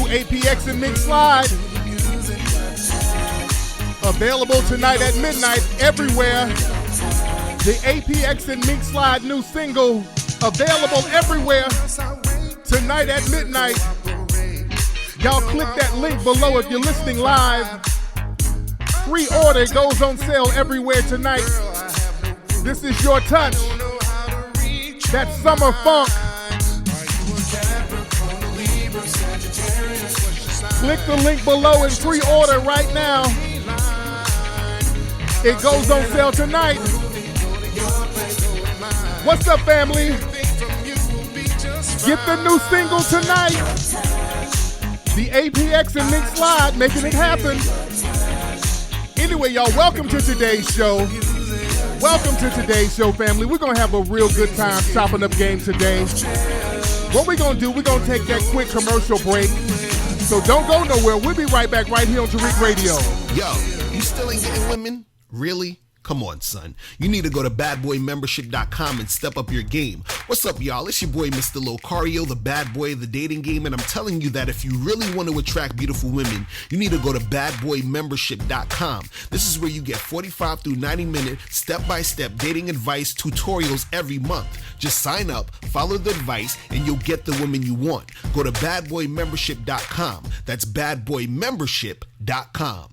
APX and Mink Slide. Available tonight at midnight everywhere. The APX and Mink Slide new single available everywhere tonight at midnight. Y'all click that link below if you're listening live. Pre-order goes on sale everywhere tonight. This is your touch. That summer funk. Click the link below and pre-order right now. It goes on sale tonight. What's up, family? Get the new single tonight. The APX and Mink Slide making it happen. Anyway, y'all, welcome to today's show. Welcome to today's show, family. We're going to have a real good time chopping up game today. What we're going to do, we're going to take that quick commercial break. So don't go nowhere. We'll be right back right here on Tariq Radio. Yo, you still ain't getting women? Really? Come on, son. You need to go to badboymembership.com and step up your game. What's up, y'all? It's your boy, Mr. Locario, the bad boy of the dating game, and I'm telling you that if you really want to attract beautiful women, you need to go to badboymembership.com. This is where you get 45 through 90-minute step-by-step dating advice tutorials every month. Just sign up, follow the advice, and you'll get the woman you want. Go to badboymembership.com. That's badboymembership.com.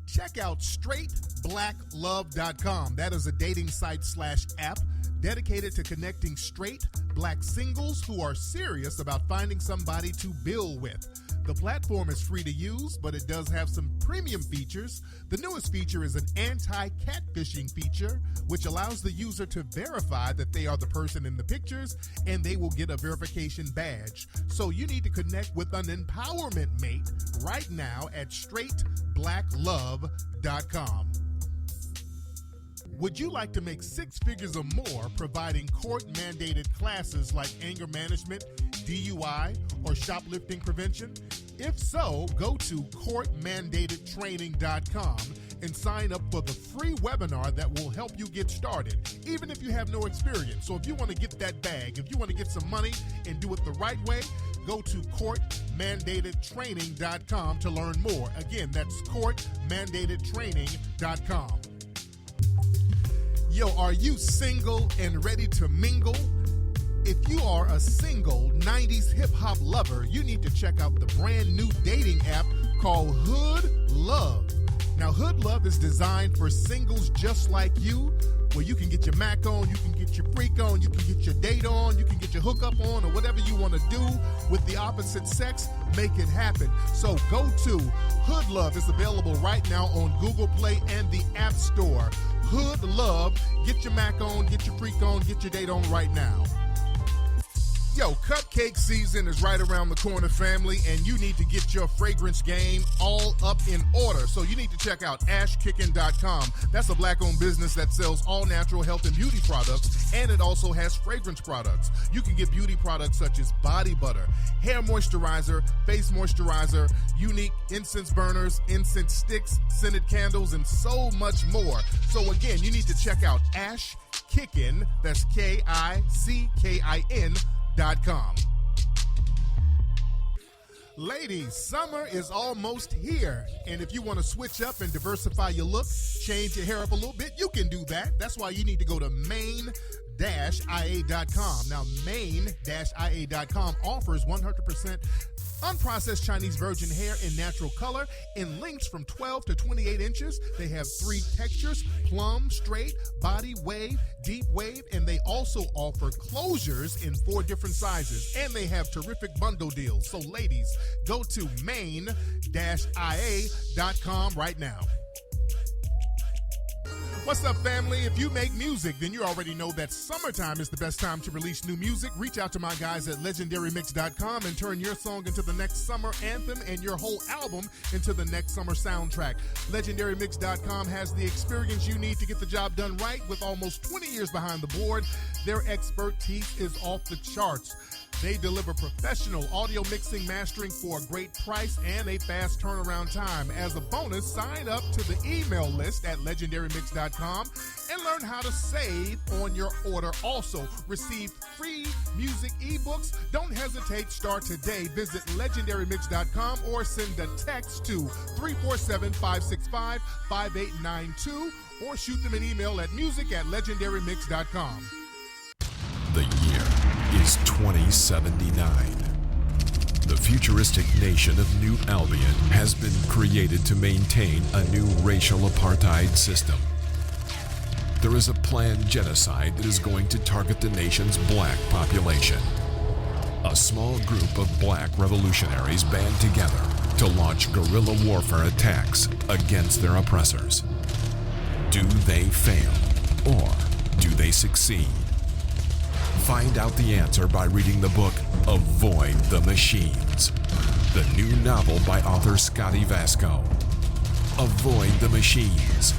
Check out straightblacklove.com. That is a dating site / app dedicated to connecting straight black singles who are serious about finding somebody to build with. The platform is free to use, but it does have some premium features. The newest feature is an anti-catfishing feature, which allows the user to verify that they are the person in the pictures, and they will get a verification badge. So you need to connect with an empowerment mate right now at straightblacklove.com. Would you like to make 6 figures or more providing court-mandated classes like anger management, DUI, or shoplifting prevention? If so, go to courtmandatedtraining.com and sign up for the free webinar that will help you get started, even if you have no experience. So if you want to get that bag, if you want to get some money and do it the right way, go to courtmandatedtraining.com to learn more. Again, that's courtmandatedtraining.com. Yo, are you single and ready to mingle? If you are a single 90s hip-hop lover, you need to check out the brand new dating app called Hood Love. Now, Hood Love is designed for singles just like you, where you can get your Mac on, you can get your freak on, you can get your date on, you can get your hookup on, or whatever you want to do with the opposite sex, make it happen. So go to Hood Love. It's available right now on Google Play and the App Store. Hood Love. Get your Mac on, get your freak on, get your date on right now. Yo, cupcake season is right around the corner, family, and you need to get your fragrance game all up in order. So you need to check out ashkickin.com. That's a black-owned business that sells all natural health and beauty products, and it also has fragrance products. You can get beauty products such as body butter, hair moisturizer, face moisturizer, unique incense burners, incense sticks, scented candles, and so much more. So again, you need to check out ashkickin, that's KICKIN.com. Ladies, summer is almost here, and if you want to switch up and diversify your look, change your hair up a little bit, you can do that. That's why you need to go to main-ia.com. Now, main-ia.com offers 100% unprocessed Chinese virgin hair in natural color in lengths from 12 to 28 inches. They have 3 textures: plum, straight, body, wave, deep wave, and they also offer closures in 4 different sizes. And they have terrific bundle deals. So ladies, go to main-ia.com right now. What's up, family? If you make music, then you already know that summertime is the best time to release new music. Reach out to my guys at legendarymix.com and turn your song into the next summer anthem and your whole album into the next summer soundtrack. Legendarymix.com has the experience you need to get the job done right. With almost 20 years behind the board, their expertise is off the charts. They deliver professional audio mixing, mastering for a great price and a fast turnaround time. As a bonus, sign up to the email list at legendarymix.com and learn how to save on your order. Also, receive free music ebooks. Don't hesitate. Start today. Visit legendarymix.com or send a text to 347-565-5892 or shoot them an email at music@legendarymix.com. The year is 2079. The futuristic nation of New Albion has been created to maintain a new racial apartheid system. There is a planned genocide that is going to target the nation's black population. A small group of black revolutionaries band together to launch guerrilla warfare attacks against their oppressors. Do they fail, or do they succeed? Find out the answer by reading the book Avoid the Machines, the new novel by author Scotty Vasco. Avoid the Machines,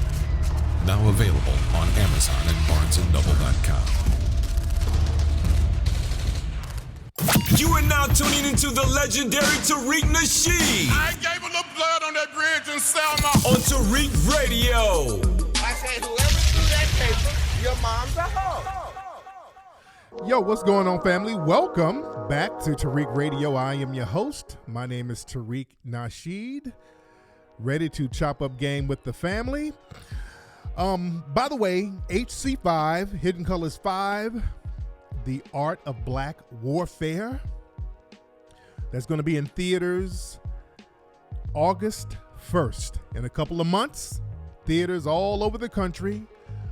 now available on Amazon and BarnesandNoble.com. You are now tuning into the legendary Tariq Nasheed. I gave a little blood on that bridge in Selma. On Tariq Radio. I said, whoever threw that paper, your mom's a hoe. Yo, what's going on, family? Welcome back to Tariq Radio. I am your host. My name is Tariq Nasheed. Ready to chop up game with the family. By the way, HC5, Hidden Colors 5, The Art of Black Warfare. That's going to be in theaters August 1st. In a couple of months, theaters all over the country.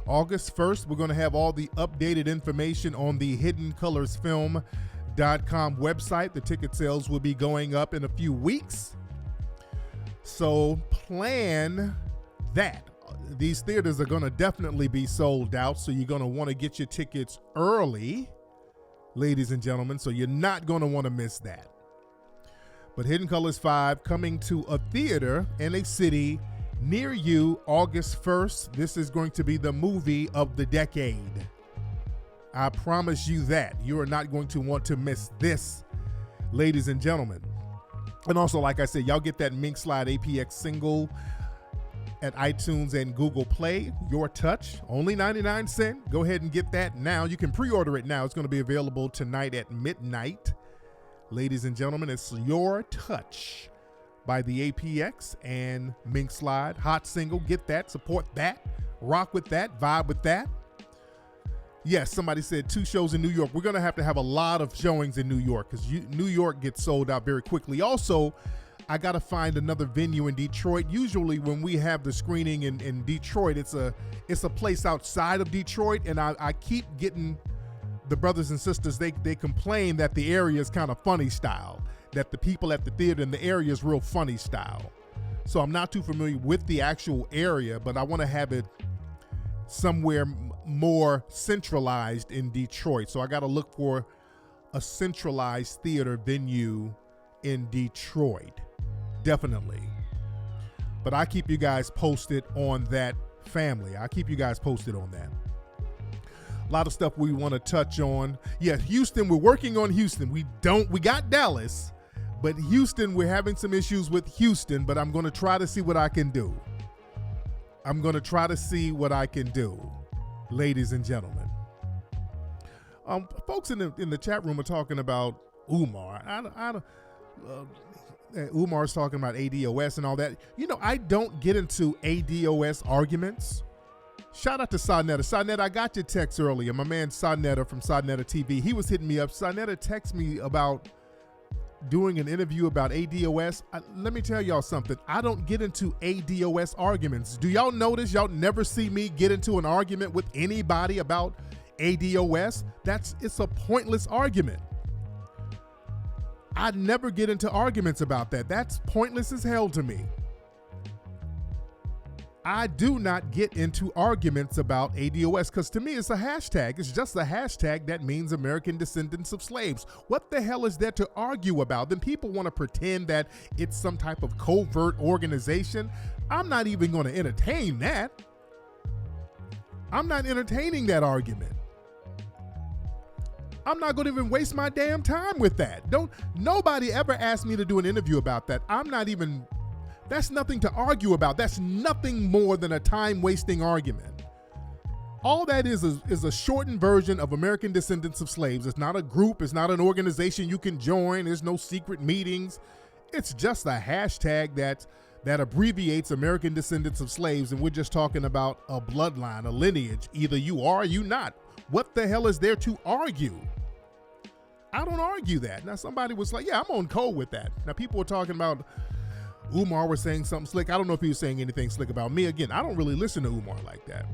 August 1st, we're going to have all the updated information on the hiddencolorsfilm.com website. The ticket sales will be going up in a few weeks. So plan that. These theaters are going to definitely be sold out, so you're going to want to get your tickets early, ladies and gentlemen, so you're not going to want to miss that. But Hidden Colors 5 coming to a theater in a city near you August 1st. This is going to be the movie of the decade. I promise you that. You are not going to want to miss this, ladies and gentlemen. And also, like I said, y'all get that Mink Slide APX single at iTunes and Google Play. Your Touch, only 99 cents. Go ahead and get that now. You can pre-order it now. It's going to be available tonight at midnight. Ladies and gentlemen, it's Your Touch by the APX and Mink Slide. Hot single. Get that. Support that. Rock with that. Vibe with that. Yes, somebody said 2 shows in New York. We're going to have a lot of showings in New York because New York gets sold out very quickly. Also, I got to find another venue in Detroit. Usually when we have the screening in Detroit, it's a place outside of Detroit, and I keep getting the brothers and sisters, they complain that the area is kind of funny style, that the people at the theater in the area is real funny style. So I'm not too familiar with the actual area, but I want to have it somewhere more centralized in Detroit. So I got to look for a centralized theater venue in Detroit. Definitely. But I keep you guys posted on that, family. I keep you guys posted on that. A lot of stuff we want to touch on. Yeah, Houston, we're working on Houston. We got Dallas, but Houston, we're having some issues with Houston, but I'm going to try to see what I can do. Ladies and gentlemen. Folks in the chat room are talking about Umar. Umar's talking about ADOS and all that. You know, I don't get into ADOS arguments. Shout out to Sadnetta. Sadnetta, I got your text earlier. My man Sadnetta from Sadnetta TV, he was hitting me up. Sadnetta texted me about doing an interview about ADOS. Let me tell y'all something. I don't get into ADOS arguments. Do y'all notice y'all never see me get into an argument with anybody about ADOS? It's a pointless argument. I never get into arguments about that. That's pointless as hell to me. I do not get into arguments about ADOS because to me it's a hashtag. It's just a hashtag that means American descendants of slaves. What the hell is there to argue about? Then people want to pretend that it's some type of covert organization. I'm not even going to entertain that. I'm not entertaining that argument. I'm not going to even waste my damn time with that. Nobody ever asked me to do an interview about that. That's nothing to argue about. That's nothing more than a time-wasting argument. All that is a shortened version of American Descendants of Slaves. It's not a group. It's not an organization you can join. There's no secret meetings. It's just a hashtag that abbreviates American Descendants of Slaves, and we're just talking about a bloodline, a lineage. Either you are or you not. What the hell is there to argue? I don't argue that. Now, somebody was like, yeah, I'm on code with that. Now, people were talking about Umar was saying something slick. I don't know if he was saying anything slick about me. Again, I don't really listen to Umar like that.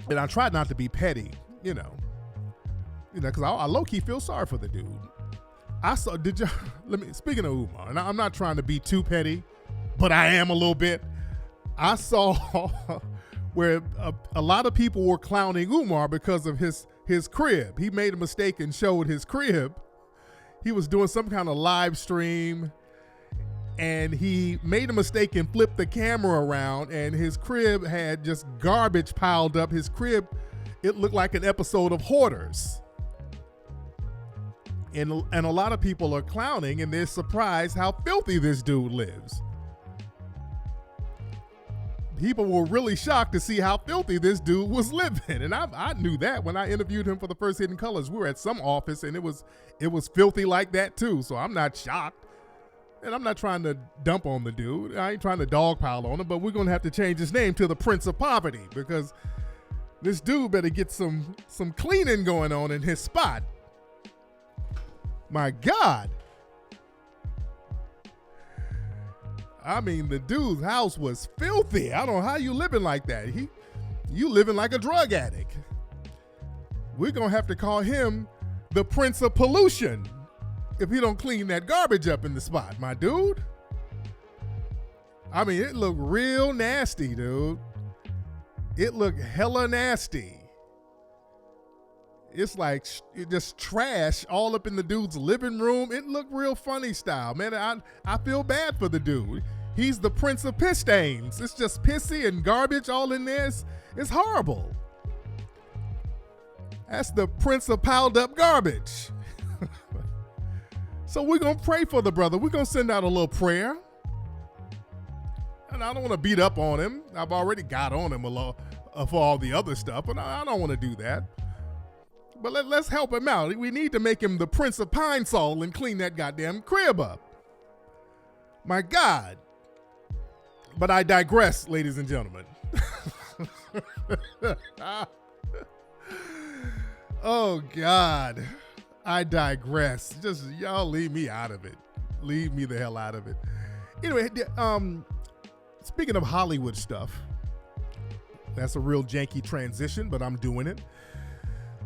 And I tried not to be petty, because I low-key feel sorry for the dude. Speaking of Umar, and I'm not trying to be too petty, but I am a little bit. I saw where a lot of people were clowning Umar because of his crib. He made a mistake and showed his crib. He was doing some kind of live stream, and he made a mistake and flipped the camera around, and his crib had just garbage piled up. His crib, it looked like an episode of Hoarders. And a lot of people are clowning, and they're surprised how filthy this dude lives. People were really shocked to see how filthy this dude was living. And I knew that when I interviewed him for the first Hidden Colors. We were at some office, and it was filthy like that too. So I'm not shocked. And I'm not trying to dump on the dude. I ain't trying to dogpile on him, but we're going to have to change his name to the Prince of Poverty, because this dude better get some cleaning going on in his spot. My God. I mean, the dude's house was filthy. I don't know how you living like that. You living like a drug addict. We're going to have to call him the Prince of Pollution if he don't clean that garbage up in the spot, my dude. I mean, it looked real nasty, dude. It looked hella nasty. It's like just trash all up in the dude's living room. It looked real funny style, man. I feel bad for the dude. He's the Prince of Piss stains. It's just pissy and garbage all in there. It's horrible. That's the Prince of piled up garbage. So we're going to pray for the brother. We're going to send out a little prayer. And I don't want to beat up on him. I've already got on him a lot for all the other stuff, but I don't want to do that. But let's help him out. We need to make him the Prince of Pine Sol and clean that goddamn crib up. My God. But I digress, ladies and gentlemen. Oh, God. I digress. Just y'all leave me out of it. Leave me the hell out of it. Anyway, speaking of Hollywood stuff, that's a real janky transition, but I'm doing it.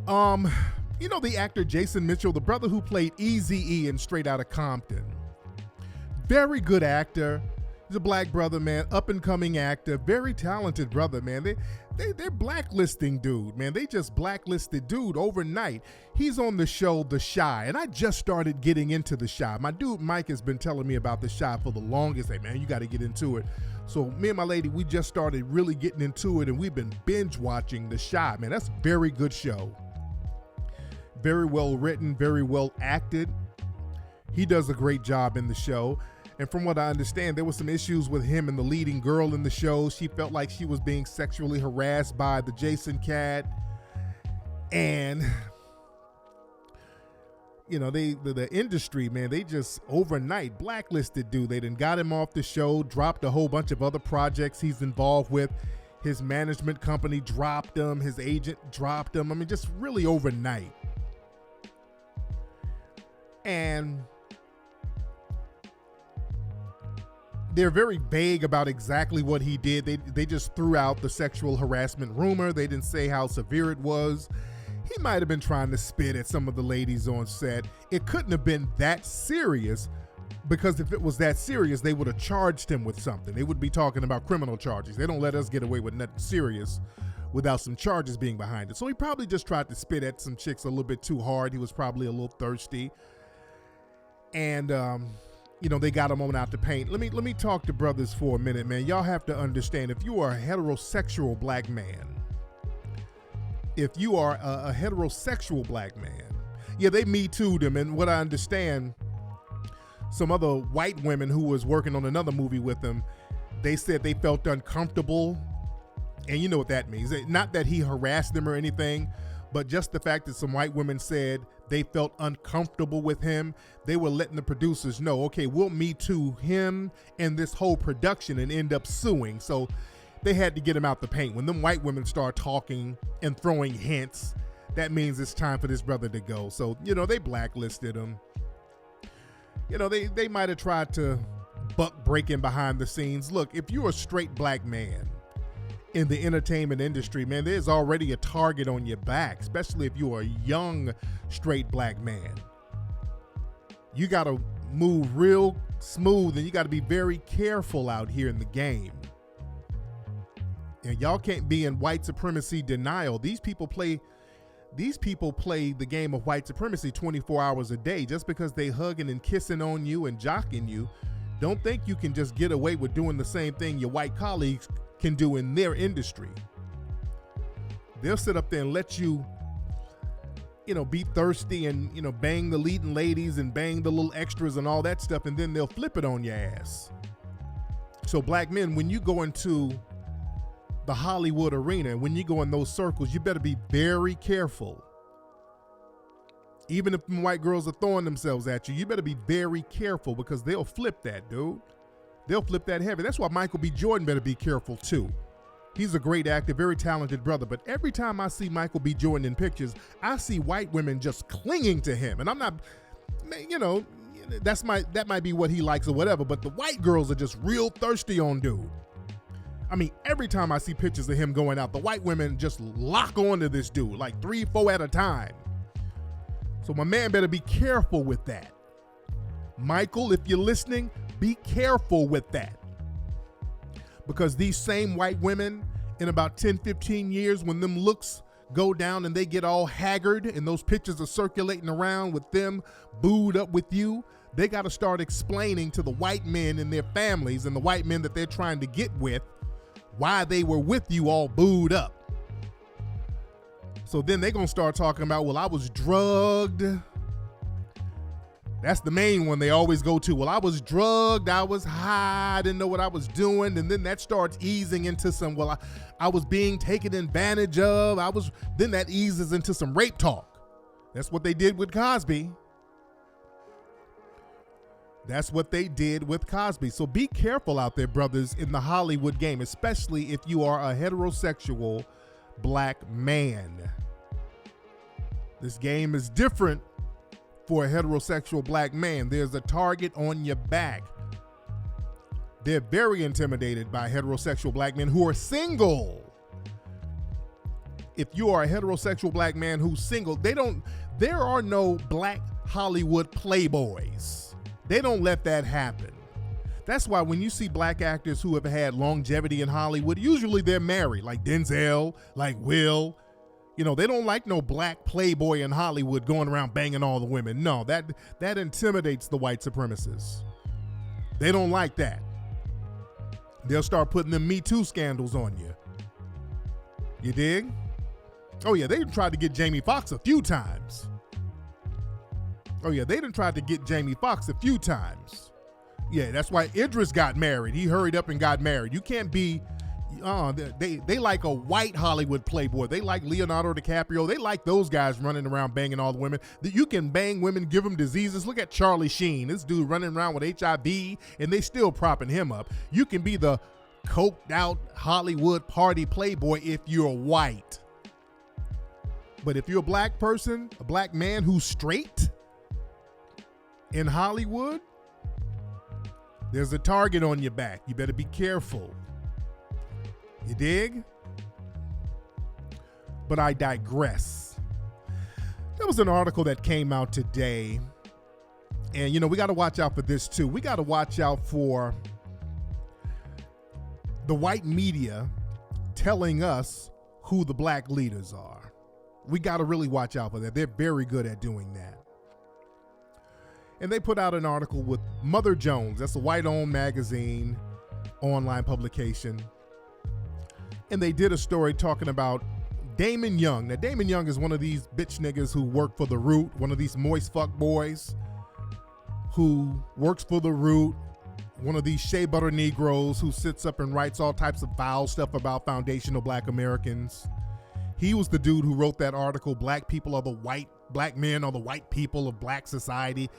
The actor Jason Mitchell, the brother who played Eazy-E in Straight Outta Compton. Very good actor. He's a black brother, man, up and coming actor, very talented brother, man. They're blacklisting dude, man. They just blacklisted dude overnight. He's on the show The Chi, and I just started getting into The Chi. My dude Mike has been telling me about The Chi for the longest. Hey, man, you got to get into it. So me and my lady, we just started really getting into it, and we've been binge watching The Chi, man. That's a very good show. Very well written, very well acted. He does a great job in the show. And from what I understand, there were some issues with him and the leading girl in the show. She felt like she was being sexually harassed by the Jason cat. And, the industry, man, they just overnight blacklisted dude. They done got him off the show, dropped a whole bunch of other projects he's involved with. His management company dropped him. His agent dropped him. I mean, just really overnight. And they're very vague about exactly what he did. They just threw out the sexual harassment rumor. They didn't say how severe it was. He might have been trying to spit at some of the ladies on set. It couldn't have been that serious, because if it was that serious, they would have charged him with something. They would be talking about criminal charges. They don't let us get away with nothing serious without some charges being behind it. So he probably just tried to spit at some chicks a little bit too hard. He was probably a little thirsty. And, they got him on out the paint. Let me talk to brothers for a minute, man. Y'all have to understand, if you are a heterosexual black man, Yeah, they Me Too'd him. And what I understand, some other white women who was working on another movie with him, they said they felt uncomfortable. And you know what that means. Not that he harassed them or anything, but just the fact that some white women said they felt uncomfortable with him. They were letting the producers know, okay, we'll Me Too him and this whole production and end up suing. So they had to get him out the paint. When them white women start talking and throwing hints, that means it's time for this brother to go. So, they blacklisted him. They might have tried to buck breaking behind the scenes. Look, if you're a straight black man in the entertainment industry, man, there's already a target on your back, especially if you're a young straight black man. You got to move real smooth, and you got to be very careful out here in the game. And y'all can't be in white supremacy denial. These people play the game of white supremacy 24 hours a day. Just because they hugging and kissing on you and jocking you, don't think you can just get away with doing the same thing your white colleagues can do in their industry. They'll sit up there and let you, be thirsty and, bang the leading ladies and bang the little extras and all that stuff, and then they'll flip it on your ass. So black men, when you go into the Hollywood arena, when you go in those circles, you better be very careful. Even if white girls are throwing themselves at you, you better be very careful, because they'll flip that, dude. They'll flip that heavy. That's why Michael B. Jordan better be careful too. He's a great actor, very talented brother, but every time I see Michael B. Jordan in pictures, I see white women just clinging to him. And I'm not, that might be what he likes or whatever, but the white girls are just real thirsty on dude. I mean, every time I see pictures of him going out, the white women just lock onto this dude, like 3, 4 at a time. So my man better be careful with that. Michael, if you're listening, be careful with that. Because these same white women, in about 10, 15 years, when them looks go down and they get all haggard and those pictures are circulating around with them booed up with you, they got to start explaining to the white men and their families and the white men that they're trying to get with why they were with you all booed up. So then they're going to start talking about, well, I was drugged. That's the main one they always go to. Well, I was drugged, I was high, I didn't know what I was doing. And then that starts easing into some, well, I was being taken advantage of. Then that eases into some rape talk. That's what they did with Cosby. That's what they did with Cosby. So be careful out there, brothers, in the Hollywood game, especially if you are a heterosexual black man. This game is different for a heterosexual black man. There's a target on your back. They're very intimidated by heterosexual black men who are single. If you are a heterosexual black man who's single, there are no black Hollywood playboys. They don't let that happen. That's why when you see black actors who have had longevity in Hollywood, usually they're married, like Denzel, like Will. They don't like no black playboy in Hollywood going around banging all the women. No, that intimidates the white supremacists. They don't like that. They'll start putting them Me Too scandals on you. You dig? Oh yeah, they tried to get Jamie Foxx a few times. Yeah, that's why Idris got married. He hurried up and got married. You can't be, they like a white Hollywood playboy. They like Leonardo DiCaprio. They like those guys running around banging all the women. You can bang women, give them diseases. Look at Charlie Sheen. This dude running around with HIV, and they still propping him up. You can be the coked out Hollywood party playboy if you're white. But if you're a black person, a black man who's straight in Hollywood, there's a target on your back. You better be careful. You dig? But I digress. There was an article that came out today, and we got to watch out for this too. We got to watch out for the white media telling us who the black leaders are. We got to really watch out for that. They're very good at doing that. And they put out an article with Mother Jones. That's a white-owned magazine, online publication. And they did a story talking about Damon Young. Now, Damon Young is one of these bitch niggas who work for the Root, one of these moist fuck boys who works for the Root, one of these shea butter Negroes who sits up and writes all types of foul stuff about foundational black Americans. He was the dude who wrote that article, Black men are the white people of black society,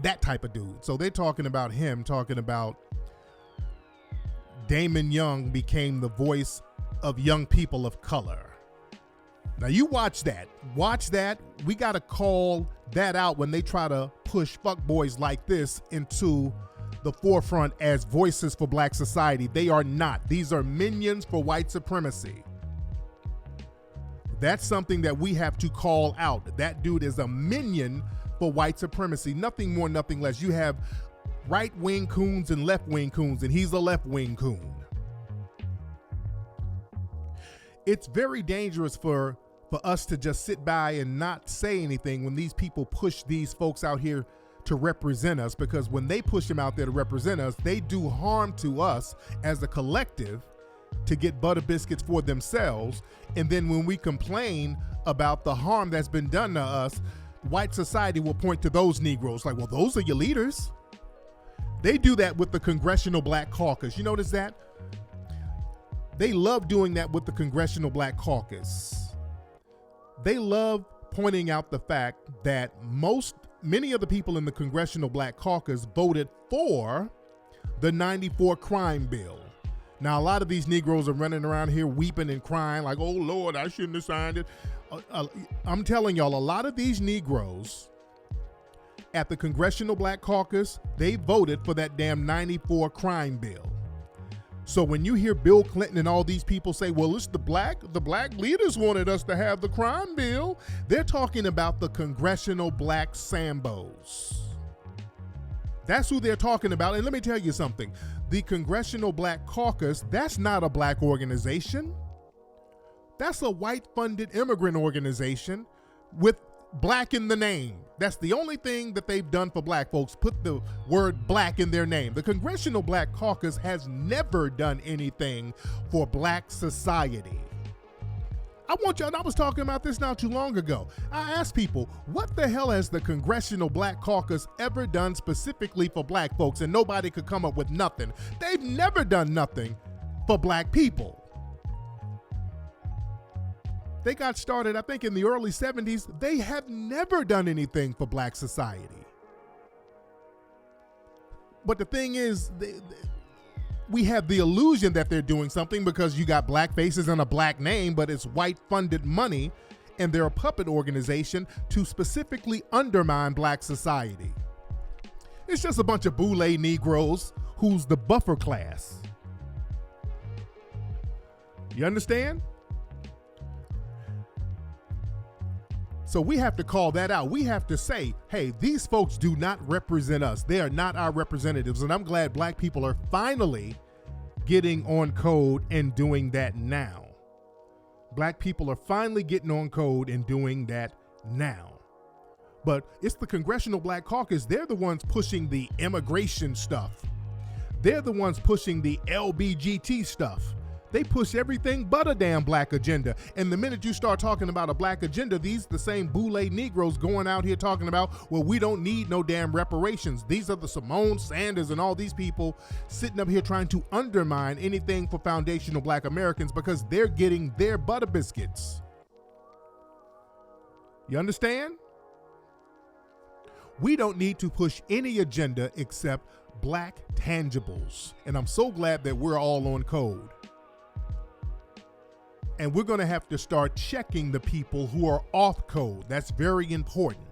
that type of dude. So they're talking about him, talking about Damon Young became the voice of young people of color. Now you watch that. We got to call that out when they try to push fuckboys like this into the forefront as voices for black society. They are not. These are minions for white supremacy. That's something that we have to call out. That dude is a minion for white supremacy. Nothing more, nothing less. You have right-wing coons and left-wing coons, and he's a left-wing coon. It's very dangerous for us to just sit by and not say anything when these people push these folks out here to represent us, because when they push them out there to represent us, they do harm to us as a collective to get butter biscuits for themselves. And then when we complain about the harm that's been done to us, white society will point to those Negroes like, well, those are your leaders. They do that with the Congressional Black Caucus. You notice that? They love doing that with the Congressional Black Caucus. They love pointing out the fact that many of the people in the Congressional Black Caucus voted for the 94 crime bill. Now, a lot of these Negroes are running around here weeping and crying like, oh, Lord, I shouldn't have signed it. I'm telling y'all, a lot of these Negroes at the Congressional Black Caucus, they voted for that damn 94 crime bill. So when you hear Bill Clinton and all these people say, well, it's the black leaders wanted us to have the crime bill, they're talking about the Congressional Black Sambos. That's who they're talking about. And let me tell you something. The Congressional Black Caucus, that's not a black organization. That's a white-funded immigrant organization with black in the name. That's the only thing that they've done for black folks, put the word black in their name. The Congressional Black Caucus has never done anything for black society. I was talking about this not too long ago. I asked people, what the hell has the Congressional Black Caucus ever done specifically for black folks? And nobody could come up with nothing. They've never done nothing for black people. They got started, I think, in the early 70s. They have never done anything for black society. But the thing is, we have the illusion that they're doing something because you got black faces and a black name, but it's white-funded money, and they're a puppet organization to specifically undermine black society. It's just a bunch of boule Negroes who's the buffer class. You understand? So we have to call that out. We have to say, hey, these folks do not represent us. They are not our representatives. And I'm glad black people are finally getting on code and doing that now. Black people are finally getting on code and doing that now. But it's the Congressional Black Caucus. They're the ones pushing the immigration stuff. They're the ones pushing the LBGT stuff. They push everything but a damn black agenda. And the minute you start talking about a black agenda, these the same boule Negroes going out here talking about, well, we don't need no damn reparations. These are the Simone Sanders and all these people sitting up here trying to undermine anything for foundational black Americans because they're getting their butter biscuits. You understand? We don't need to push any agenda except black tangibles. And I'm so glad that we're all on code. And we're going to have to start checking the people who are off code. That's very important.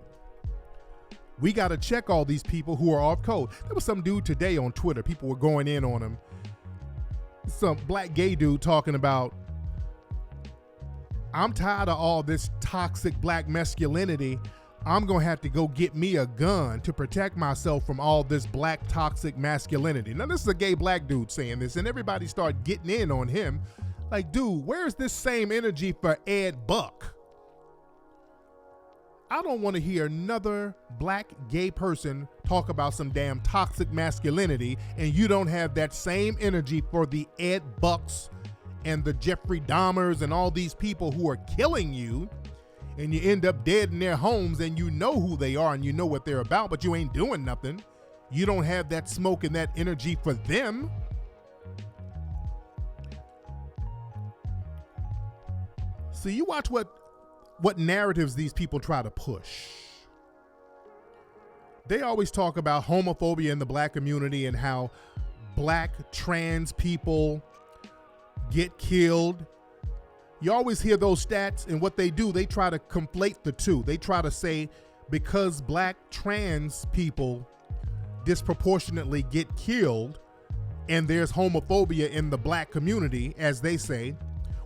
We got to check all these people who are off code. There was some dude today on Twitter. People were going in on him. Some black gay dude talking about, I'm tired of all this toxic black masculinity. I'm going to have to go get me a gun to protect myself from all this black toxic masculinity. Now, this is a gay black dude saying this, and everybody started getting in on him. Like, dude, where's this same energy for Ed Buck? I don't want to hear another black gay person talk about some damn toxic masculinity, and you don't have that same energy for the Ed Bucks and the Jeffrey Dahmers and all these people who are killing you, and you end up dead in their homes, and you know who they are and you know what they're about, but you ain't doing nothing. You don't have that smoke and that energy for them. So you watch what narratives these people try to push. They always talk about homophobia in the black community and how black trans people get killed. You always hear those stats, and what they do, they try to conflate the two. They try to say because black trans people disproportionately get killed and there's homophobia in the black community, as they say,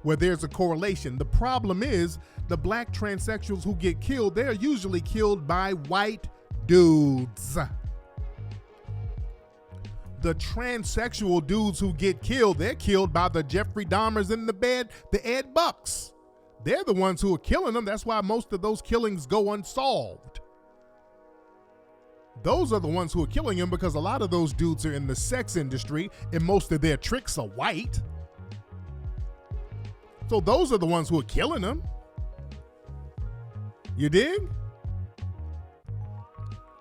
where there's a correlation. The problem is the black transsexuals who get killed, they're usually killed by white dudes. The transsexual dudes who get killed, they're killed by the Jeffrey Dahmers and the Ed Bucks. They're the ones who are killing them. That's why most of those killings go unsolved. Those are the ones who are killing them because a lot of those dudes are in the sex industry and most of their tricks are white. So those are the ones who are killing them. You dig?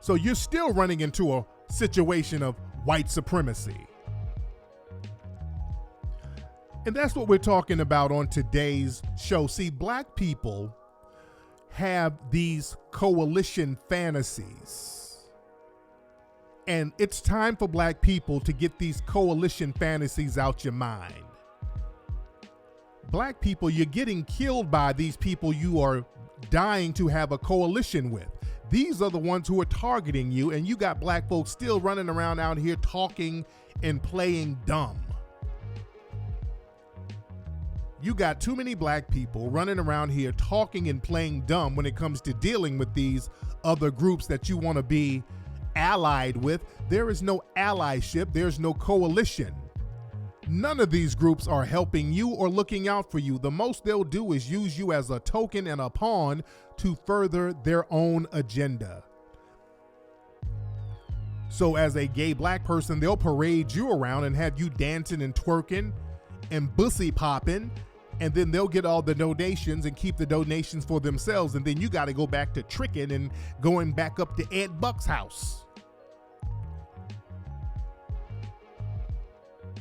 So you're still running into a situation of white supremacy. And that's what we're talking about on today's show. See, black people have these coalition fantasies. And it's time for black people to get these coalition fantasies out your mind. Black people, you're getting killed by these people you are dying to have a coalition with. These are the ones who are targeting you, and you got black folks still running around out here talking and playing dumb. You got too many black people running around here talking and playing dumb when it comes to dealing with these other groups that you want to be allied with. There is no allyship. There's no coalition. None of these groups are helping you or looking out for you. The most they'll do is use you as a token and a pawn to further their own agenda. So as a gay black person, they'll parade you around and have you dancing and twerking and bussy popping, and then they'll get all the donations and keep the donations for themselves, and then you got to go back to tricking and going back up to Ed Buck's house.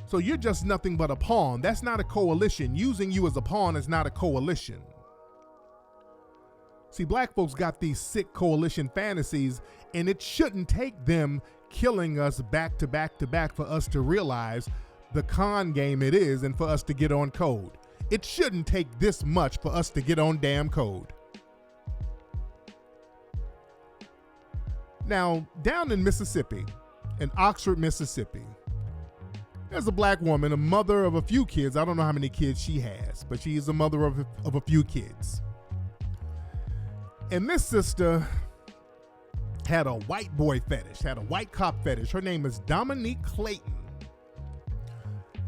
So you're just nothing but a pawn. That's not a coalition. Using you as a pawn is not a coalition. See, black folks got these sick coalition fantasies, and it shouldn't take them killing us back to back to back for us to realize the con game it is and for us to get on code. It shouldn't take this much for us to get on damn code. Now, down in Mississippi, in Oxford, Mississippi, there's a black woman, a mother of a few kids. I don't know how many kids she has, but she is a mother of a few kids. And this sister had a white boy fetish, had a white cop fetish. Her name is Dominique Clayton.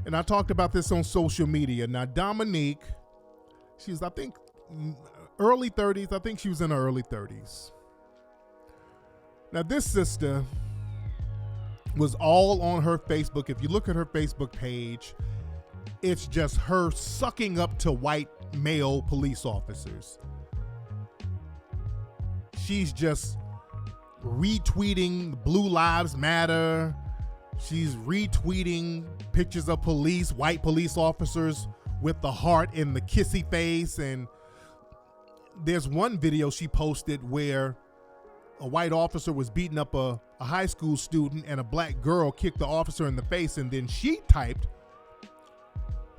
And I talked about this on social media. Now, Dominique, she's, I think, early 30s. I think she was in her early 30s. Now, this sister was all on her Facebook. If you look at her Facebook page, it's just her sucking up to white male police officers. She's just retweeting Blue Lives Matter. She's retweeting pictures of police, white police officers with the heart and the kissy face. And there's one video she posted where a white officer was beating up a high school student and a black girl kicked the officer in the face, and then she typed,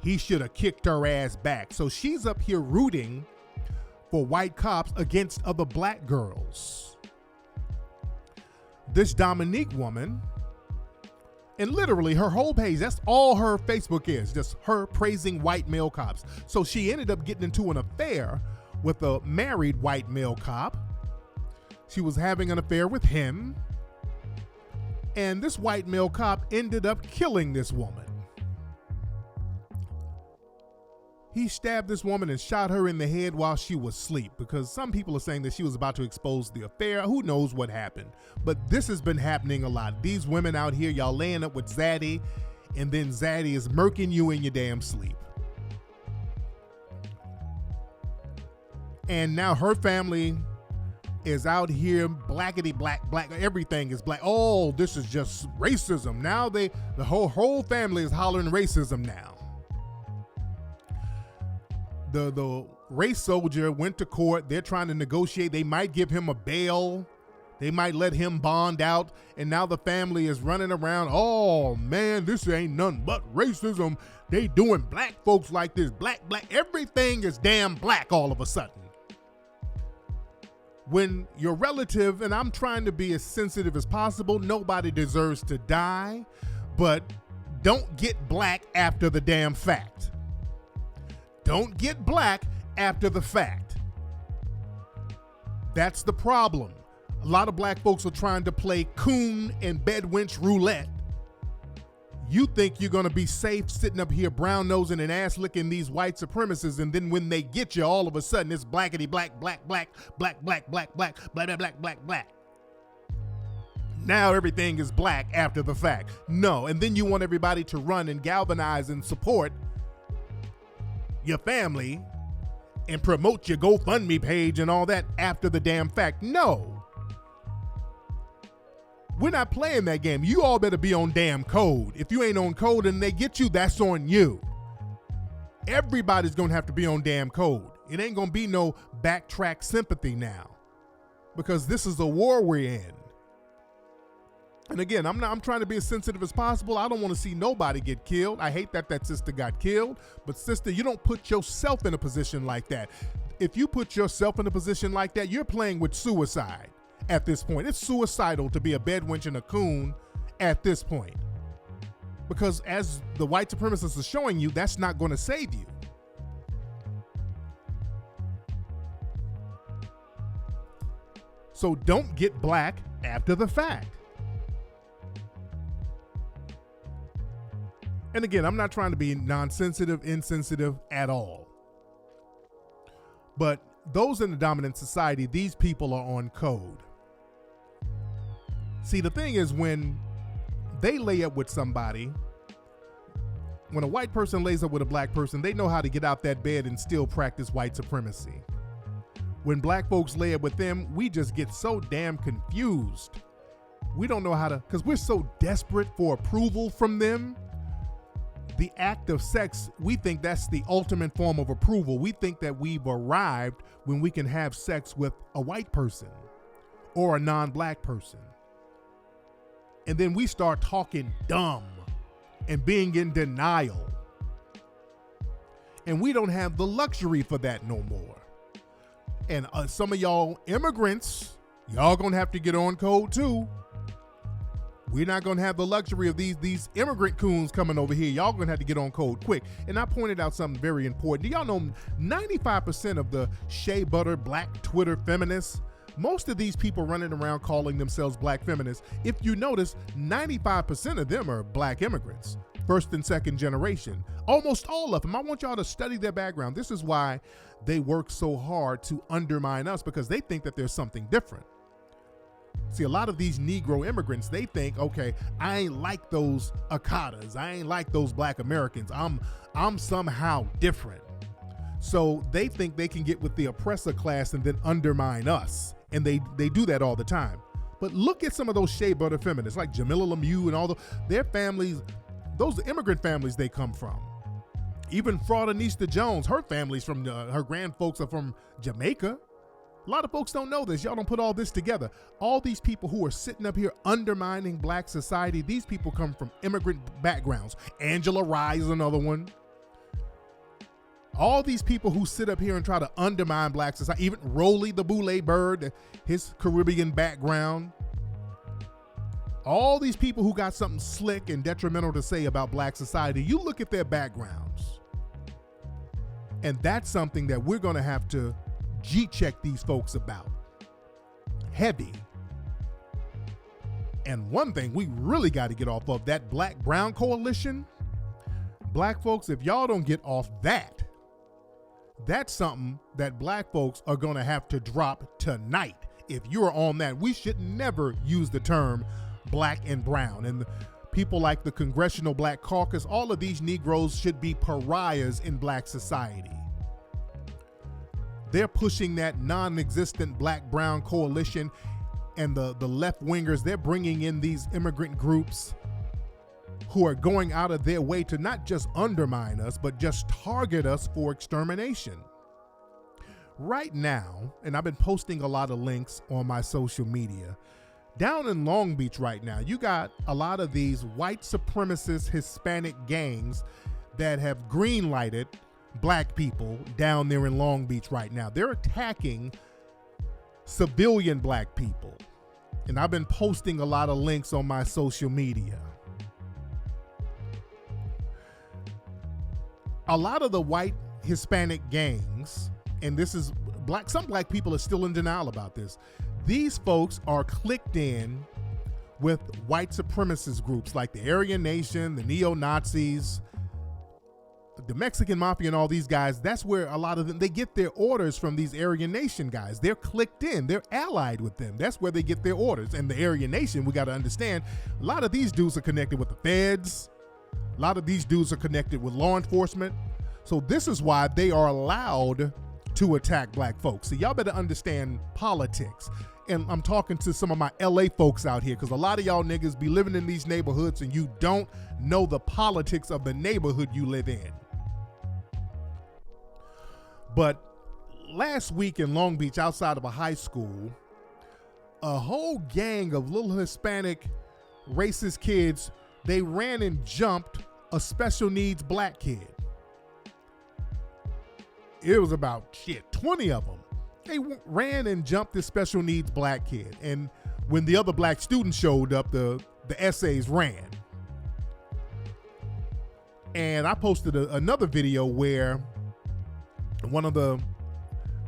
he should have kicked her ass back. So she's up here rooting for white cops against other black girls. This Dominique woman, and literally her whole page, that's all her Facebook is, just her praising white male cops. So she ended up getting into an affair with a married white male cop. She was having an affair with him, and this white male cop ended up killing this woman. He stabbed this woman and shot her in the head while she was asleep, because some people are saying that she was about to expose the affair. Who knows what happened? But this has been happening a lot. These women out here, y'all laying up with Zaddy, and then Zaddy is murking you in your damn sleep. And now her family is out here blackety black, everything is black. Oh, this is just racism. Now the whole family is hollering racism now. The race soldier went to court. They're trying to negotiate. They might give him a bail. They might let him bond out. And now the family is running around. Oh man, this ain't nothing but racism. They doing black folks like this. Black. Everything is damn black all of a sudden. When your relative, and I'm trying to be as sensitive as possible, nobody deserves to die, but don't get black after the damn fact. Don't get black after the fact. That's the problem. A lot of black folks are trying to play coon and bedwench roulette. You think you're going to be safe sitting up here brown-nosing and ass-licking these white supremacists, and then when they get you, all of a sudden it's blackety black. Now everything is black after the fact. No, and then you want everybody to run and galvanize and support your family and promote your GoFundMe page and all that after the damn fact. No. We're not playing that game. You all better be on damn code. If you ain't on code and they get you, that's on you. Everybody's gonna have to be on damn code. It ain't gonna be no backtrack sympathy now, because this is a war we're in. And again, I'm trying to be as sensitive as possible. I don't want to see nobody get killed. I hate that sister got killed. But sister, you don't put yourself in a position like that. If you put yourself in a position like that, you're playing with suicide. At this point, it's suicidal to be a bedwench and a coon at this point, because as the white supremacists are showing you, that's not going to save you. So don't get black after the fact. And again, I'm not trying to be non-sensitive, insensitive at all. But those in the dominant society, these people are on code. See, the thing is, when they lay up with somebody, when a white person lays up with a black person, they know how to get out that bed and still practice white supremacy. When black folks lay up with them, we just get so damn confused. We don't know how to, because we're so desperate for approval from them. The act of sex, we think that's the ultimate form of approval. We think that we've arrived when we can have sex with a white person or a non-black person. And then we start talking dumb and being in denial. And we don't have the luxury for that no more. And some of y'all immigrants, y'all gonna have to get on code too. We're not gonna have the luxury of these immigrant coons coming over here. Y'all gonna have to get on code quick. And I pointed out something very important. Do y'all know 95% of the shea butter black Twitter feminists, most of these people running around calling themselves black feminists, if you notice, 95% of them are black immigrants, first and second generation. Almost all of them. I want y'all to study their background. This is why they work so hard to undermine us, because they think that there's something different. See, a lot of these Negro immigrants, they think, okay, I ain't like those Akatas. I ain't like those black Americans. I'm somehow different. So they think they can get with the oppressor class and then undermine us. And they do that all the time. But look at some of those shea butter feminists like Jamila Lemieux and all their families, those immigrant families they come from. Even Fraudinista Jones, her family's from, her grandfolks are from Jamaica. A lot of folks don't know this. Y'all don't put all this together. All these people who are sitting up here undermining black society, these people come from immigrant backgrounds. Angela Rye is another one. All these people who sit up here and try to undermine black society, even Rolly the Boule Bird, his Caribbean background. All these people who got something slick and detrimental to say about black society, you look at their backgrounds. And that's something that we're going to have to G-check these folks about. Heavy. And one thing we really got to get off of, that black-brown coalition. Black folks, if y'all don't get off that, that's something that black folks are going to have to drop tonight. If you're on that, we should never use the term black and brown. And people like the Congressional Black Caucus, all of these Negroes should be pariahs in black society. They're pushing that non-existent black-brown coalition, and the left-wingers, they're bringing in these immigrant groups who are going out of their way to not just undermine us, but just target us for extermination. Right now, and I've been posting a lot of links on my social media, down in Long Beach right now, you got a lot of these white supremacist Hispanic gangs that have green-lighted black people down there in Long Beach right now. They're attacking civilian black people. And I've been posting a lot of links on my social media. A lot of the white Hispanic gangs, and this is black, some black people are still in denial about this. These folks are clicked in with white supremacist groups like the Aryan Nation, the neo-Nazis, the Mexican Mafia, and all these guys. That's where a lot of them, they get their orders from these Aryan Nation guys. They're clicked in, they're allied with them. That's where they get their orders. And the Aryan Nation, we got to understand, a lot of these dudes are connected with the feds. A lot of these dudes are connected with law enforcement. So this is why they are allowed to attack black folks. So y'all better understand politics. And I'm talking to some of my LA folks out here, because a lot of y'all niggas be living in these neighborhoods and you don't know the politics of the neighborhood you live in. But last week in Long Beach, outside of a high school, a whole gang of little Hispanic racist kids, they ran and jumped a special needs black kid. It was about 20 of them. They ran and jumped this special needs black kid. And when the other black students showed up, the essays ran. And I posted another video where one of the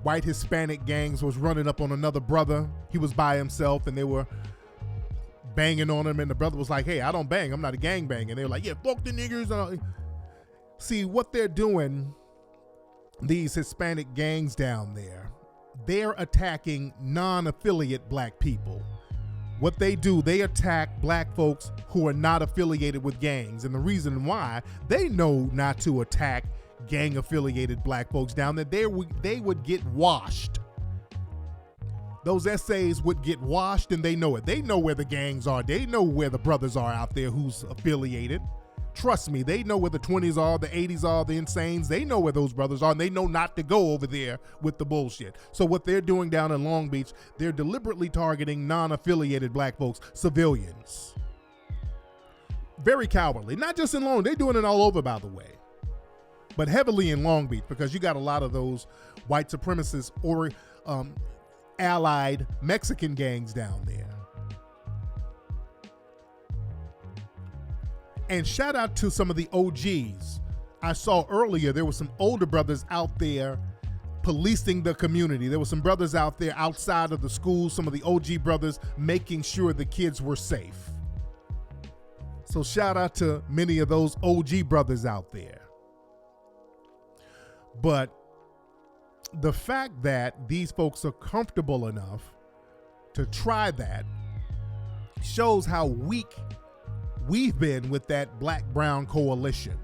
white Hispanic gangs was running up on another brother. He was by himself and they were banging on him, and the brother was like, "Hey, I don't bang, I'm not a gangbang." And they were like, "Yeah, fuck the niggers." See what they're doing, these Hispanic gangs down there, they're attacking non-affiliate black people. What they do, they attack black folks who are not affiliated with gangs. And the reason why, they know not to attack gang affiliated black folks down there. They would get washed. Those essays would get washed, and they know it. They know where the gangs are. They know where the brothers are out there who's affiliated. Trust me, they know where the 20s are, the 80s are, the Insanes. They know where those brothers are, and they know not to go over there with the bullshit. So what they're doing down in Long Beach, they're deliberately targeting non-affiliated black folks, civilians. Very cowardly. Not just in Long, they're doing it all over, by the way. But heavily in Long Beach, because you got a lot of those white supremacists or allied Mexican gangs down there. And shout out to some of the OGs. I saw earlier there were some older brothers out there policing the community. There were some brothers out there outside of the school, some of the OG brothers making sure the kids were safe. So shout out to many of those OG brothers out there. But the fact that these folks are comfortable enough to try that shows how weak we've been with that black-brown coalition.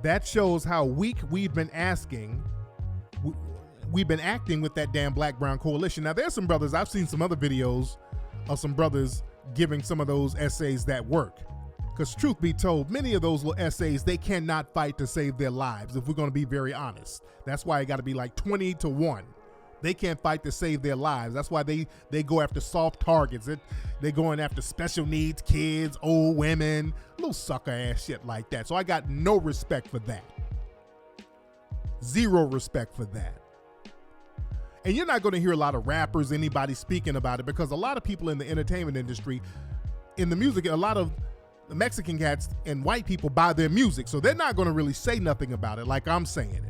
That shows how weak we've been acting with that damn black-brown coalition. Now, there's some brothers, I've seen some other videos of some brothers giving some of those essays that work. Because truth be told, many of those little essays, they cannot fight to save their lives, if we're going to be very honest. That's why it got to be like 20-1. They can't fight to save their lives. That's why they go after soft targets. They're going after special needs kids, old women, little sucker ass shit like that. So I got no respect for that. Zero respect for that. And you're not going to hear a lot of rappers, anybody speaking about it, because a lot of people in the entertainment industry, in the music, a lot of the Mexican cats and white people buy their music, so they're not going to really say nothing about it like I'm saying it.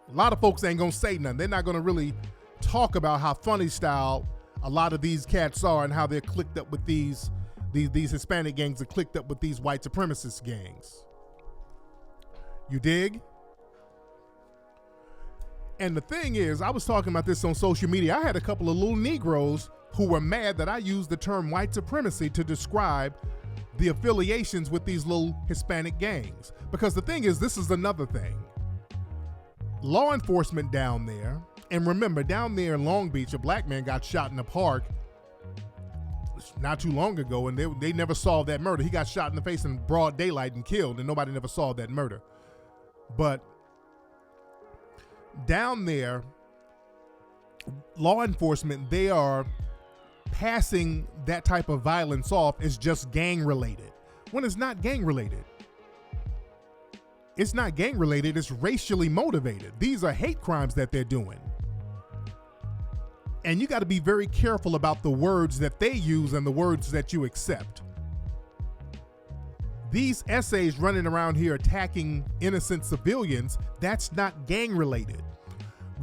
A lot of folks ain't going to say nothing. They're not going to really talk about how funny style a lot of these cats are and how they're clicked up with these Hispanic gangs are clicked up with these white supremacist gangs. You dig? And the thing is, I was talking about this on social media. I had a couple of little Negroes who were mad that I used the term white supremacy to describe the affiliations with these little Hispanic gangs. Because the thing is, this is another thing. Law enforcement down there, and remember, down there in Long Beach, a black man got shot in the park not too long ago, and they never solved that murder. He got shot in the face in broad daylight and killed, and nobody never solved that murder. But down there, law enforcement, they are passing that type of violence off as just gang related, when it's not gang related. It's not gang related, it's racially motivated. These are hate crimes that they're doing. And you got to be very careful about the words that they use and the words that you accept. These essays running around here attacking innocent civilians, that's not gang related.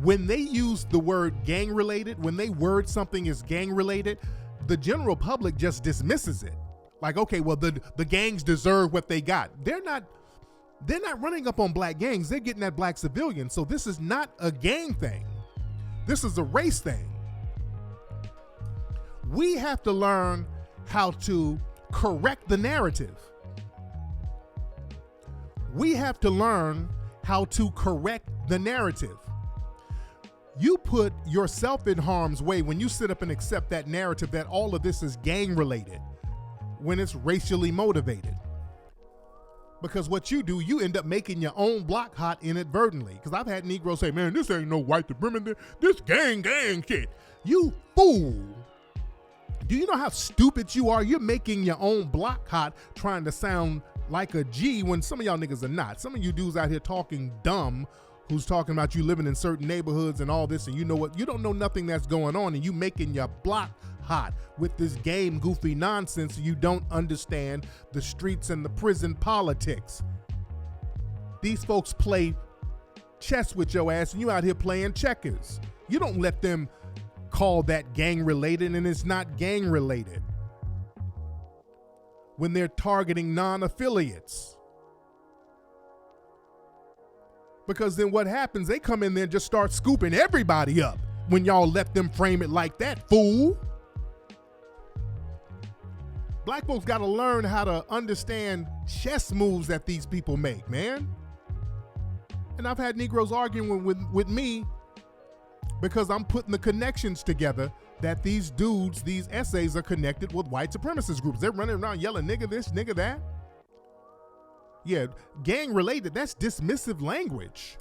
When they use the word gang related, when they word something as gang related, the general public just dismisses it. Like, okay, well, the gangs deserve what they got. They're not running up on black gangs. They're getting at black civilians. So this is not a gang thing. This is a race thing. We have to learn how to correct the narrative. We have to learn how to correct the narrative. You put yourself in harm's way when you sit up and accept that narrative that all of this is gang related, when it's racially motivated. Because what you do, you end up making your own block hot inadvertently. Because I've had Negroes say, man, this ain't no white supremacy, this gang shit. You fool. Do you know how stupid you are? You're making your own block hot trying to sound like a G when some of y'all niggas are not. Some of you dudes out here talking dumb, who's talking about you living in certain neighborhoods and all this, and you know what? You don't know nothing that's going on, and you making your block hot with this game goofy nonsense. You don't understand the streets and the prison politics. These folks play chess with your ass, and you out here playing checkers. You don't let them call that gang related, and it's not gang related when they're targeting non-affiliates. Because then what happens, they come in there and just start scooping everybody up when y'all let them frame it like that, fool. Black folks got to learn how to understand chess moves that these people make, man. And I've had Negroes arguing with me because I'm putting the connections together that these dudes, these essays are connected with white supremacist groups. They're running around yelling, nigga this, nigga that. Yeah, gang related, that's dismissive language.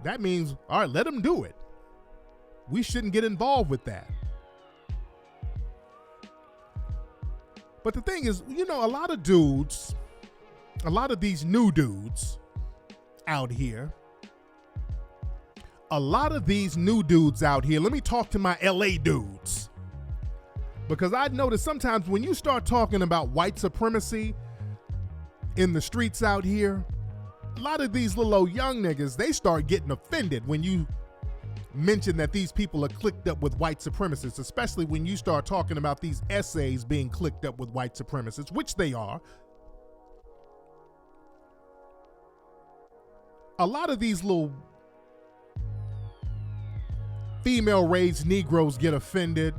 That means, all right, let them do it. We shouldn't get involved with that. But the thing is, you know, a lot of these new dudes out here, let me talk to my LA dudes. Because I notice sometimes when you start talking about white supremacy in the streets out here, a lot of these little old young niggas, they start getting offended when you mention that these people are clicked up with white supremacists, especially when you start talking about these essays being clicked up with white supremacists, which they are. A lot of these little female-raised Negroes get offended.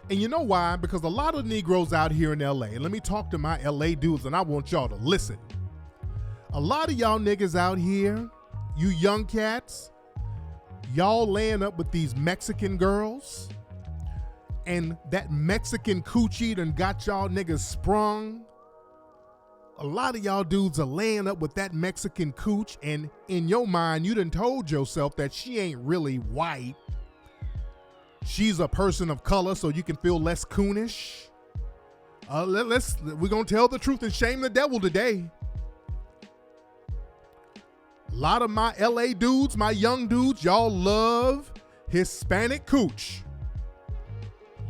And you know why? Because a lot of Negroes out here in LA, and let me talk to my LA dudes and I want y'all to listen. A lot of y'all niggas out here, you young cats, y'all laying up with these Mexican girls, and that Mexican coochie done got y'all niggas sprung. A lot of y'all dudes are laying up with that Mexican cooch, and in your mind, you done told yourself that she ain't really white. She's a person of color, so you can feel less coonish. We're gonna tell the truth and shame the devil today. A lot of my LA dudes, my young dudes, y'all love Hispanic cooch.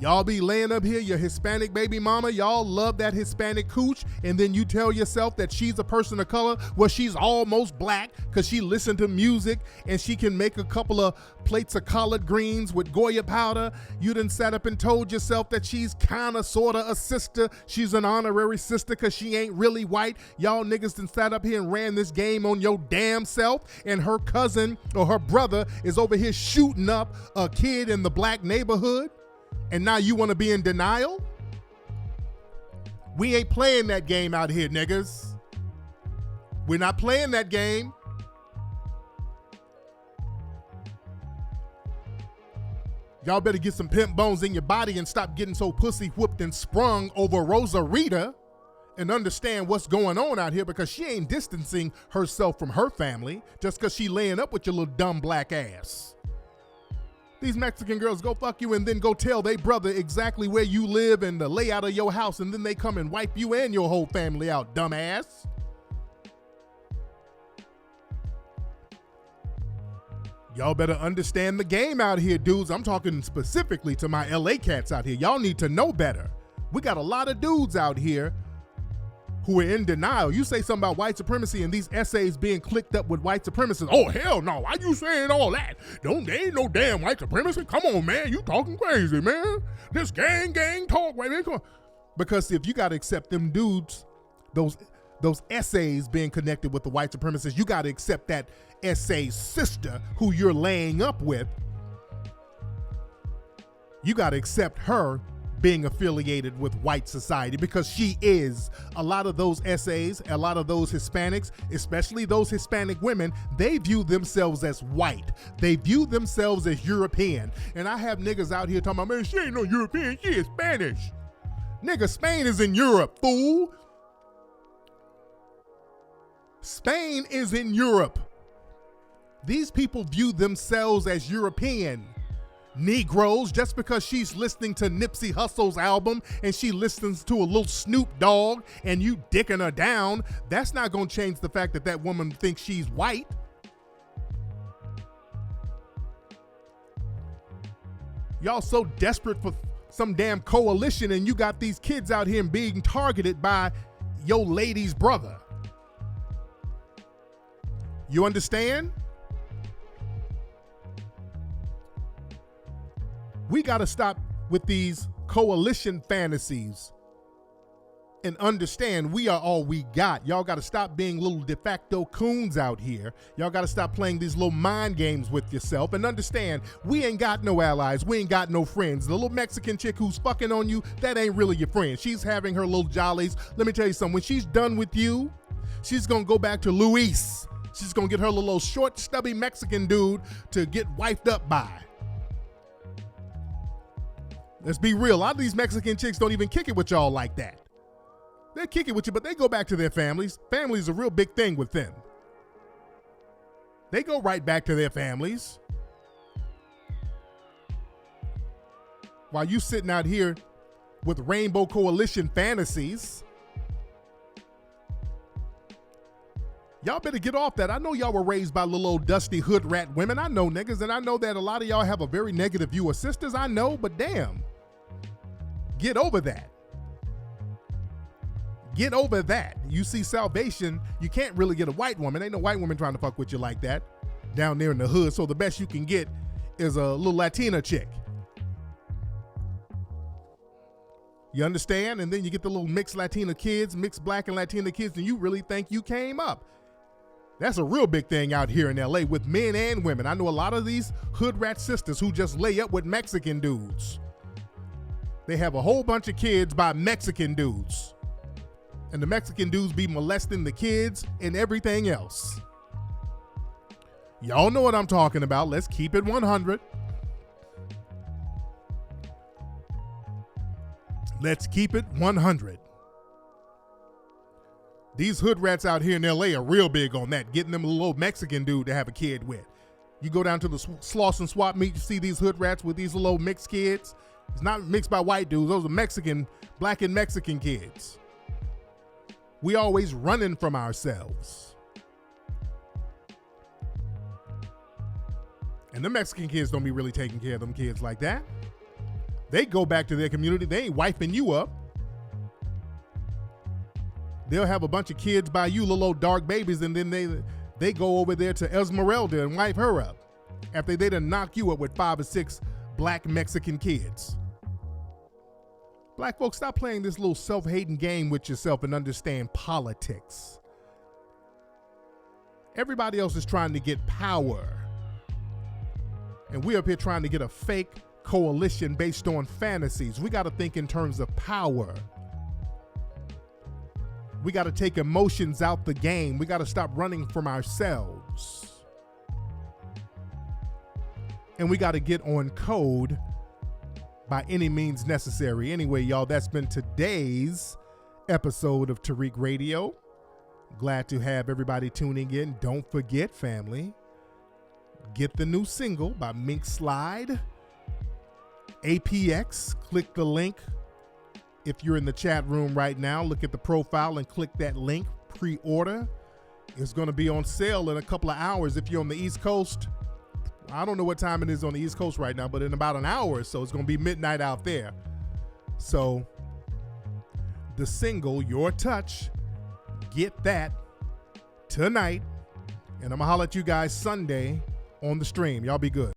Y'all be laying up here, your Hispanic baby mama, y'all love that Hispanic cooch, and then you tell yourself that she's a person of color. Well, she's almost black because she listened to music and she can make a couple of plates of collard greens with Goya powder. You done sat up and told yourself that she's kind of, sort of a sister. She's an honorary sister because she ain't really white. Y'all niggas done sat up here and ran this game on your damn self, and her cousin or her brother is over here shooting up a kid in the black neighborhood. And now you want to be in denial? We ain't playing that game out here, niggas. We're not playing that game. Y'all better get some pimp bones in your body and stop getting so pussy whooped and sprung over Rosarita and understand what's going on out here, because she ain't distancing herself from her family just because she laying up with your little dumb black ass. These Mexican girls go fuck you and then go tell they brother exactly where you live and the layout of your house, and then they come and wipe you and your whole family out, dumbass. Y'all better understand the game out here, dudes. I'm talking specifically to my LA cats out here. Y'all need to know better. We got a lot of dudes out here who are in denial. You say something about white supremacy and these essays being clicked up with white supremacists. Oh, hell no. Why you saying all that? There ain't no damn white supremacy. Come on, man. You talking crazy, man. This gang talk, right, man. Come on. Because if you got to accept them dudes, those essays being connected with the white supremacists, you got to accept that essay's sister who you're laying up with. You got to accept her being affiliated with white society, because she is. A lot of those essays, a lot of those Hispanics, especially those Hispanic women, they view themselves as white. They view themselves as European. And I have niggas out here talking about, man, she ain't no European, she is Spanish. Nigga, Spain is in Europe, fool. Spain is in Europe. These people view themselves as European. Negroes, just because she's listening to Nipsey Hussle's album and she listens to a little Snoop Dogg and you dicking her down, that's not going to change the fact that that woman thinks she's white. Y'all so desperate for some damn coalition, and you got these kids out here being targeted by your lady's brother. You understand? We got to stop with these coalition fantasies and understand we are all we got. Y'all got to stop being little de facto coons out here. Y'all got to stop playing these little mind games with yourself and understand we ain't got no allies. We ain't got no friends. The little Mexican chick who's fucking on you, that ain't really your friend. She's having her little jollies. Let me tell you something. When she's done with you, she's going to go back to Luis. She's going to get her little short, stubby Mexican dude to get wiped up by. Let's be real. A lot of these Mexican chicks don't even kick it with y'all like that. They kick it with you, but they go back to their families. Family is a real big thing with them. They go right back to their families. While you sitting out here with Rainbow Coalition fantasies, y'all better get off that. I know y'all were raised by little old dusty hood rat women. I know, niggas, and I know that a lot of y'all have a very negative view of sisters. I know, but damn. Get over that. Get over that. You see salvation, you can't really get a white woman. Ain't no white woman trying to fuck with you like that down there in the hood. So the best you can get is a little Latina chick. You understand? And then you get the little mixed Latina kids, mixed black and Latina kids, and you really think you came up. That's a real big thing out here in LA with men and women. I know a lot of these hood rat sisters who just lay up with Mexican dudes. They have a whole bunch of kids by Mexican dudes. And the Mexican dudes be molesting the kids and everything else. Y'all know what I'm talking about. Let's keep it 100. Let's keep it 100. These hood rats out here in LA are real big on that, getting them a little Mexican dude to have a kid with. You go down to the Slauson swap meet, you see these hood rats with these little mixed kids. It's not mixed by white dudes. Those are Mexican, black and Mexican kids. We always running from ourselves. And the Mexican kids don't be really taking care of them kids like that. They go back to their community. They ain't wiping you up. They'll have a bunch of kids by you, little old dark babies, and then they go over there to Esmeralda and wipe her up after they done knock you up with 5 or 6 black Mexican kids. Black folks, stop playing this little self-hating game with yourself and understand politics. Everybody else is trying to get power. And we're up here trying to get a fake coalition based on fantasies. We got to think in terms of power. We got to take emotions out the game. We got to stop running from ourselves. And we got to get on code by any means necessary. Anyway, y'all, that's been today's episode of Tariq Radio. Glad to have everybody tuning in. Don't forget, family, get the new single by Mink Slide, APX. Click the link. If you're in the chat room right now, look at the profile and click that link. Pre-order. It's going to be on sale in a couple of hours. If you're on the East Coast, I don't know what time it is on the East Coast right now, but in about an hour or so, it's going to be midnight out there. So the single, Your Touch, get that tonight. And I'm going to holler at you guys Sunday on the stream. Y'all be good.